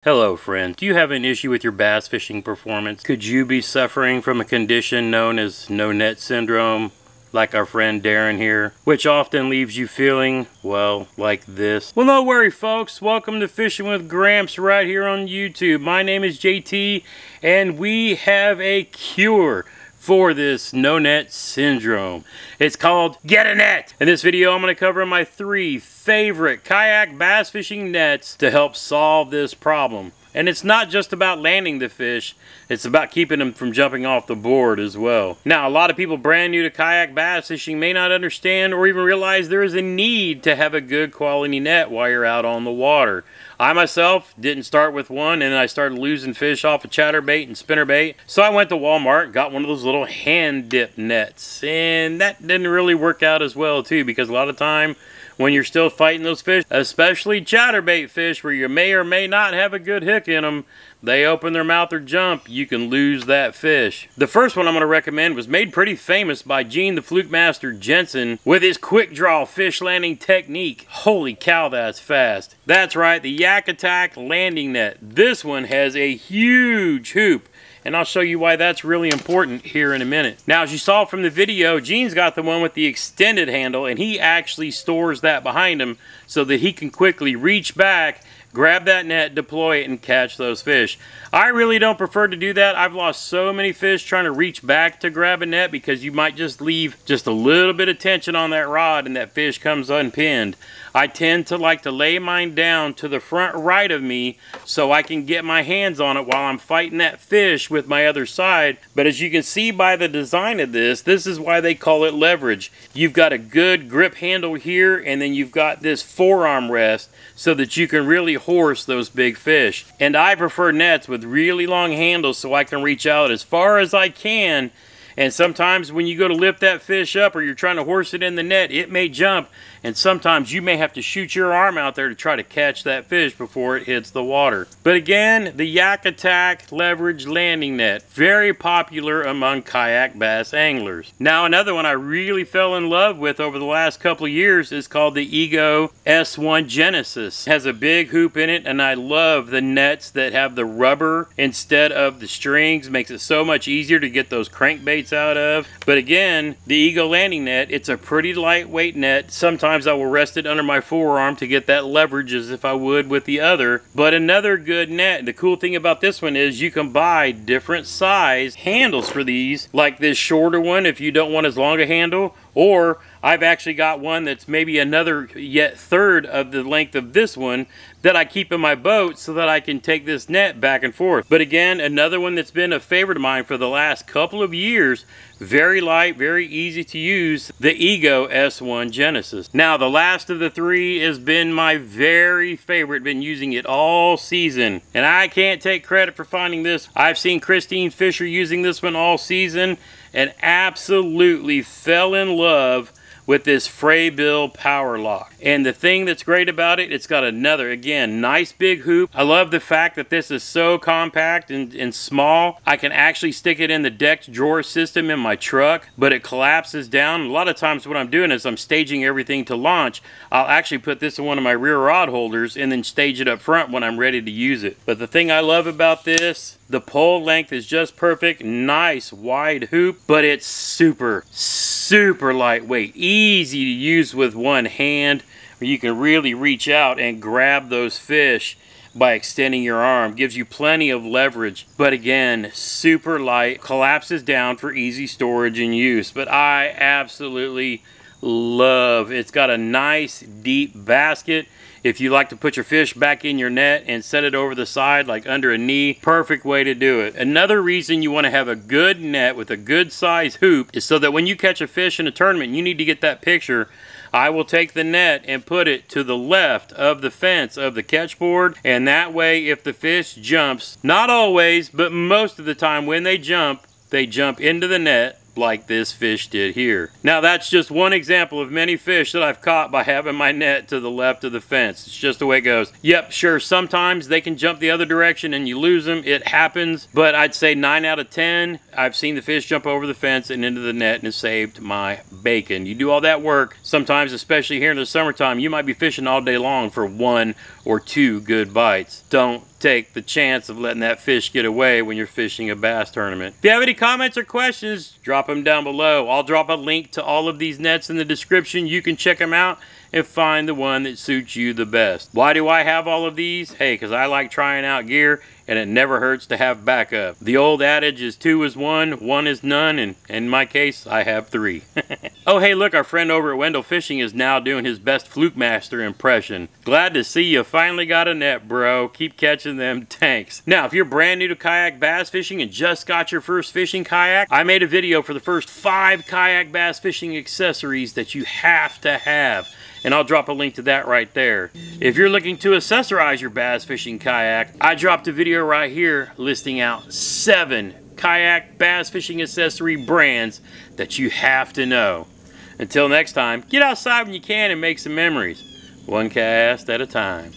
Hello friends, do you have an issue with your bass fishing performance? Could you be suffering from a condition known as no net syndrome, like our friend Darren here, which often leaves you feeling, well, like this? Well, no worry folks, welcome to Fishing with Gramps right here on YouTube. My name is JT and we have a cure for this no net syndrome. It's called Get a Net. In this video I'm going to cover my 3 favorite kayak bass fishing nets to help solve this problem. And it's not just about landing the fish, it's about keeping them from jumping off the board as well. Now, a lot of people brand new to kayak bass fishing may not understand or even realize there is a need to have a good quality net while you're out on the water. I myself didn't start with one, and I started losing fish off of chatterbait and spinnerbait. So I went to Walmart and got one of those little hand dip nets. And that didn't really work out as well too, because a lot of time when you're still fighting those fish, especially chatterbait fish where you may or may not have a good hook in them, they open their mouth or jump, you can lose that fish. The first one I'm going to recommend was made pretty famous by Gene the Fluke Master Jensen with his quick draw fish landing technique. Holy cow, that's fast. That's right, the Yak Attack landing net. This one has a huge hoop, and I'll show you why that's really important here in a minute. Now, as you saw from the video, Gene's got the one with the extended handle, and he actually stores that behind him so that he can quickly reach back, grab that net, deploy it, and catch those fish. I really don't prefer to do that. I've lost so many fish trying to reach back to grab a net because you might just leave just a little bit of tension on that rod and that fish comes unpinned. I tend to like to lay mine down to the front right of me so I can get my hands on it while I'm fighting that fish with my other side. But as you can see by the design of this, this is why they call it leverage. You've got a good grip handle here, and then you've got this forearm rest so that you can really horse those big fish. And I prefer nets with really long handles so I can reach out as far as I can. And sometimes when you go to lift that fish up or you're trying to horse it in the net, it may jump, and sometimes you may have to shoot your arm out there to try to catch that fish before it hits the water. But again, the Yak Attack leverage landing net, very popular among kayak bass anglers. Now, another one I really fell in love with over the last couple of years is called the Ego S1 Genesis. It has a big hoop in it, and I love the nets that have the rubber instead of the strings. Makes it so much easier to get those crankbaits out of. But again, the Ego landing net, it's a pretty lightweight net. Sometimes I will rest it under my forearm to get that leverage as if I would with the other. But another good net, the cool thing about this one is you can buy different size handles for these, like this shorter one if you don't want as long a handle, or I've actually got one that's maybe another yet third of the length of this one that I keep in my boat so that I can take this net back and forth. But again, another one that's been a favorite of mine for the last couple of years. Very light, very easy to use, the Ego S1 Genesis. Now, the last of the 3 has been my very favorite. Been using it all season, and I can't take credit for finding this. I've seen Christine Fisher using this one all season and absolutely fell in love with this Fraybill Power Lock. And the thing that's great about it, it's got another, again, nice big hoop. I love the fact that this is so compact and small. I can actually stick it in the decked drawer system in my truck, but it collapses down. A lot of times what I'm doing is I'm staging everything to launch. I'll actually put this in one of my rear rod holders and then stage it up front when I'm ready to use it. But the thing I love about this, the pole length is just perfect. Nice wide hoop, but it's super lightweight, easy to use with one hand, where you can really reach out and grab those fish by extending your arm. Gives you plenty of leverage, but again, super light, collapses down for easy storage and use. But I absolutely love, it's got a nice deep basket. If you like to put your fish back in your net and set it over the side like under a knee, perfect way to do it. Another reason you want to have a good net with a good size hoop is so that when you catch a fish in a tournament and you need to get that picture, I will take the net and put it to the left of the fence of the catch board, and that way if the fish jumps, not always, but most of the time when they jump into the net like this fish did here. Now, that's just one example of many fish that I've caught by having my net to the left of the fence. It's just the way it goes. Yep, sure, sometimes they can jump the other direction and you lose them. It happens, but I'd say 9 out of 10, I've seen the fish jump over the fence and into the net and it saved my bacon. You do all that work, sometimes, especially here in the summertime, you might be fishing all day long for 1 or 2 good bites. Don't take the chance of letting that fish get away when you're fishing a bass tournament. If you have any comments or questions, drop them down below. I'll drop a link to all of these nets in the description. You can check them out and find the one that suits you the best. Why do I have all of these? Hey, because I like trying out gear, and it never hurts to have backup. The old adage is 2 is 1, 1 is none, and in my case, I have 3. Oh, hey, look, our friend over at Wendell Fishing is now doing his best Fluke Master impression. Glad to see you finally got a net, bro. Keep catching them tanks. Now, if you're brand new to kayak bass fishing and just got your first fishing kayak, I made a video for the first 5 kayak bass fishing accessories that you have to have. And I'll drop a link to that right there. If you're looking to accessorize your bass fishing kayak, I dropped a video right here listing out 7 kayak bass fishing accessory brands that you have to know. Until next time, get outside when you can and make some memories. One cast at a time.